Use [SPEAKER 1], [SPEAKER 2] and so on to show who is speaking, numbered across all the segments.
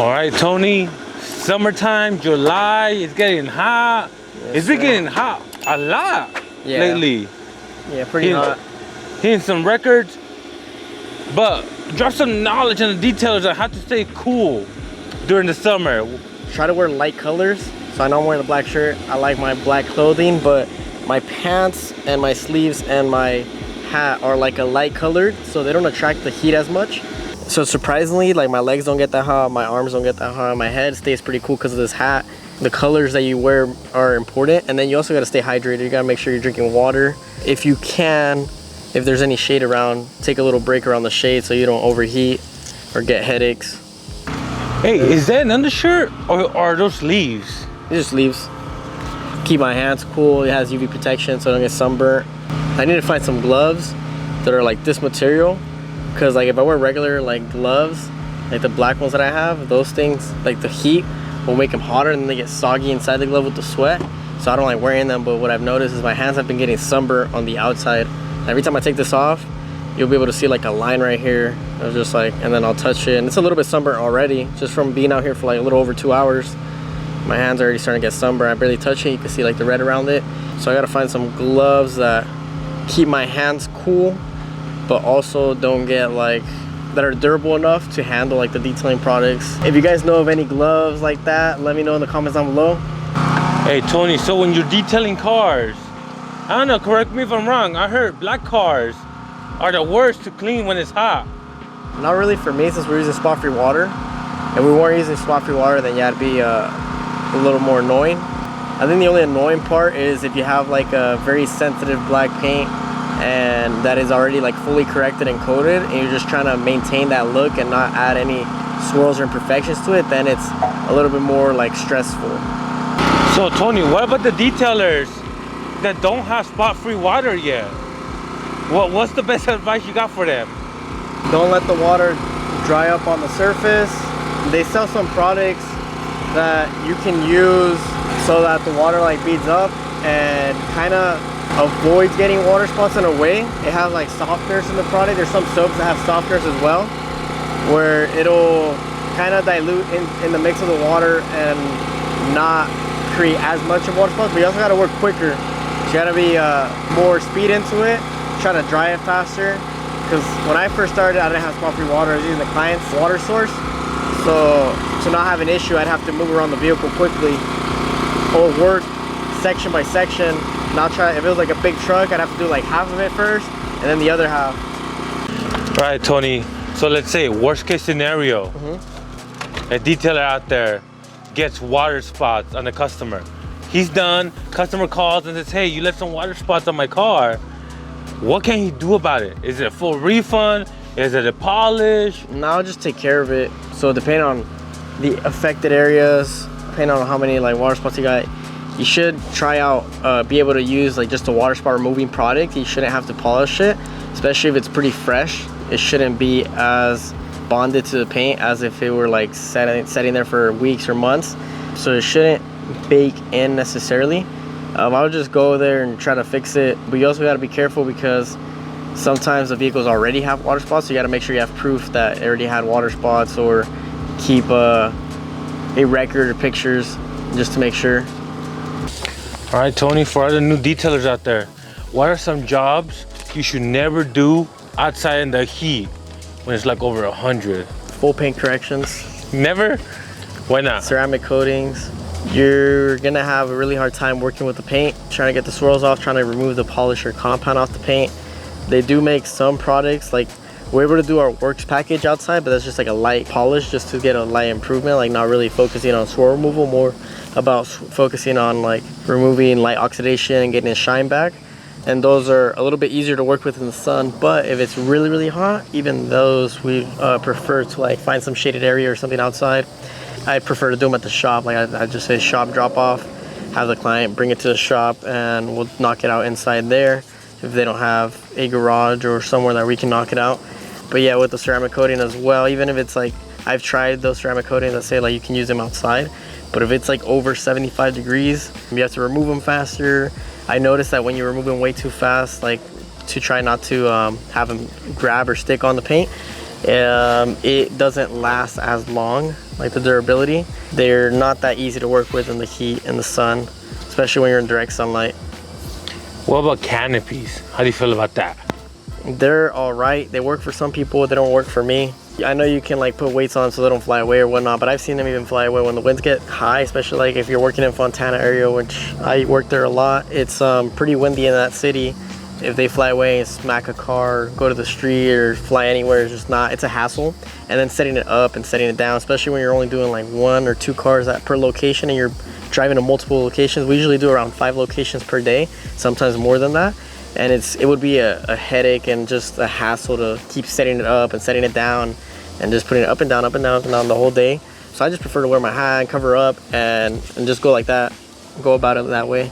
[SPEAKER 1] All right, Tony. Summertime, July, it's getting hot.
[SPEAKER 2] Yes,
[SPEAKER 1] it's been getting hot a lot lately.
[SPEAKER 2] Yeah, pretty hot.
[SPEAKER 1] Hitting some records. But drop some knowledge on the details on how to stay cool during the summer.
[SPEAKER 2] Try to wear light colors. So I know I'm wearing a black shirt. I like my black clothing, but my pants and my sleeves and my hat are like a light colored, so they don't attract the heat as much. So surprisingly, like my legs don't get that hot, my arms don't get that hot, my head stays pretty cool because of this hat. The colors that you wear are important, and then you also got to stay hydrated. You got to make sure you're drinking water. If you can, if there's any shade around, take a little break around the shade so you don't overheat or get headaches.
[SPEAKER 1] Hey, is that an undershirt or are those sleeves?
[SPEAKER 2] It's just sleeves. Keep my hands cool. It has UV protection so I don't get sunburnt. I need to find some gloves that are like this material, because like if I wear regular like gloves, like the black ones that I have, those things, like the heat will make them hotter and then they get soggy inside the glove with the sweat. So I don't like wearing them, but what I've noticed is my hands have been getting sunburnt on the outside. Every time I take this off, you'll be able to see like a line right here. I was just like, and then I'll touch it and it's a little bit sunburnt already, just from being out here for like a little over 2 hours. My hands are already starting to get sunburned. I barely touch it. You can see like the red around it. So I gotta find some gloves that keep my hands cool, but also don't get like, that are durable enough to handle like the detailing products. If you guys know of any gloves like that, let me know in the comments down below.
[SPEAKER 1] Hey Tony, so when you're detailing cars, I don't know, correct me if I'm wrong, I heard black cars are the worst to clean when it's hot.
[SPEAKER 2] Not really for me, since we're using spot-free water. If we weren't using spot-free water, then yeah, it'd be a little more annoying. I think the only annoying part is if you have like a very sensitive black paint and that is already like fully corrected and coated, and you're just trying to maintain that look and not add any swirls or imperfections to it, then it's a little bit more like stressful.
[SPEAKER 1] So Tony, what about the detailers that don't have spot-free water yet? What's the best advice you got for them?
[SPEAKER 2] Don't let the water dry up on the surface. They sell some products that you can use so that the water like beads up and kind of avoids getting water spots in a way. It has like softeners in the product. There's some soaps that have softeners as well, where it'll kind of dilute in the mix of the water and not create as much of water spots. But you also got to work quicker. So you got to be more speed into it, try to dry it faster. Because when I first started, I didn't have spot-free water. I was using the client's water source. So to not have an issue, I'd have to move around the vehicle quickly or work section by section. Not try, if it was like a big truck, I'd have to do like half of it first and then the other half.
[SPEAKER 1] All right, Tony. So let's say worst case scenario, a detailer out there gets water spots on the customer. He's done, customer calls and says, hey, you left some water spots on my car. What can he do about it? Is it a full refund? Is it a polish?
[SPEAKER 2] No, I'll just take care of it. So depending on the affected areas, depending on how many like water spots you got, you should try out, be able to use like just a water spot removing product. You shouldn't have to polish it, especially if it's pretty fresh. It shouldn't be as bonded to the paint as if it were like setting there for weeks or months. So it shouldn't bake in necessarily. I would just go there and try to fix it. But you also got to be careful because sometimes the vehicles already have water spots. So you got to make sure you have proof that it already had water spots, or keep a record or pictures just to make sure.
[SPEAKER 1] All right, Tony, for other new detailers out there, what are some jobs you should never do outside in the heat when it's like over 100?
[SPEAKER 2] Full paint corrections.
[SPEAKER 1] Never? Why not?
[SPEAKER 2] Ceramic coatings. You're gonna have a really hard time working with the paint, trying to get the swirls off, trying to remove the polish or compound off the paint. They do make some products, like we're able to do our works package outside, but that's just like a light polish just to get a light improvement, like not really focusing on swirl removal, more about focusing on like removing light oxidation and getting a shine back. And those are a little bit easier to work with in the sun, but if it's really, really hot, even those we prefer to like find some shaded area or something outside. I prefer to do them at the shop. Like I just say shop drop off, have the client bring it to the shop and we'll knock it out inside there if they don't have a garage or somewhere that we can knock it out. But yeah, with the ceramic coating as well, even if it's like, I've tried those ceramic coatings that say like you can use them outside, but if it's like over 75 degrees, you have to remove them faster. I noticed that when you remove them way too fast, like to try not to have them grab or stick on the paint, it doesn't last as long like the durability. They're not that easy to work with in the heat and the sun, especially when you're in direct sunlight.
[SPEAKER 1] What about canopies? How do you feel about that?
[SPEAKER 2] They're all right. They work for some people, they don't work for me. I know you can like put weights on so they don't fly away or whatnot, but I've seen them even fly away when the winds get high, especially like if you're working in Fontana area, which I work there a lot. It's pretty windy in that city. If they fly away and smack a car, go to the street or fly anywhere, it's a hassle. And then setting it up and setting it down, especially when you're only doing like 1 or 2 cars per location and you're driving to multiple locations. We usually do around 5 locations per day, sometimes more than that. And it would be a headache and just a hassle to keep setting it up and setting it down and just putting it up and down, up and down, up and down the whole day. So I just prefer to wear my hat and cover up and just go like that, go about it that way.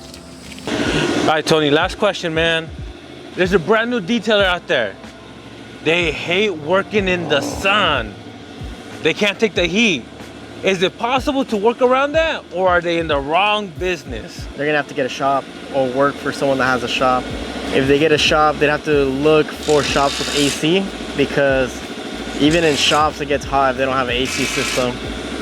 [SPEAKER 1] All right, Tony, last question, man. There's a brand new detailer out there. They hate working in the sun. They can't take the heat. Is it possible to work around that, or are they in the wrong business?
[SPEAKER 2] They're gonna have to get a shop or work for someone that has a shop. If they get a shop, they'd have to look for shops with AC, because even in shops it gets hot if they don't have an AC system.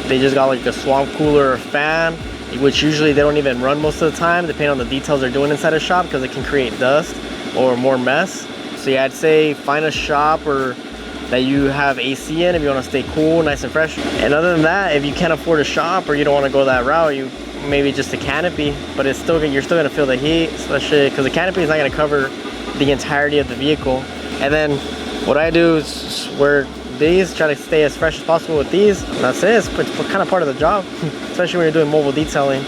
[SPEAKER 2] They just got like a swamp cooler or fan, which usually they don't even run most of the time, depending on the details they're doing inside a shop, because it can create dust or more mess. So yeah, I'd say find a shop or that you have AC in if you want to stay cool, nice and fresh. And other than that, if you can't afford a shop or you don't want to go that route, you maybe just a canopy, but you're still gonna feel the heat, especially because the canopy is not gonna cover the entirety of the vehicle. And then what I do is wear these, try to stay as fresh as possible with these. And that's it. It's kind of part of the job, especially when you're doing mobile detailing.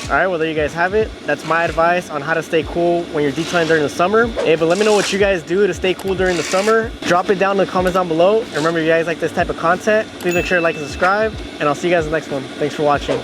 [SPEAKER 2] All right, well, there you guys have it. That's my advice on how to stay cool when you're detailing during the summer. Hey, but let me know what you guys do to stay cool during the summer. Drop it down in the comments down below. And remember, if you guys like this type of content, please make sure to like and subscribe. And I'll see you guys in the next one. Thanks for watching.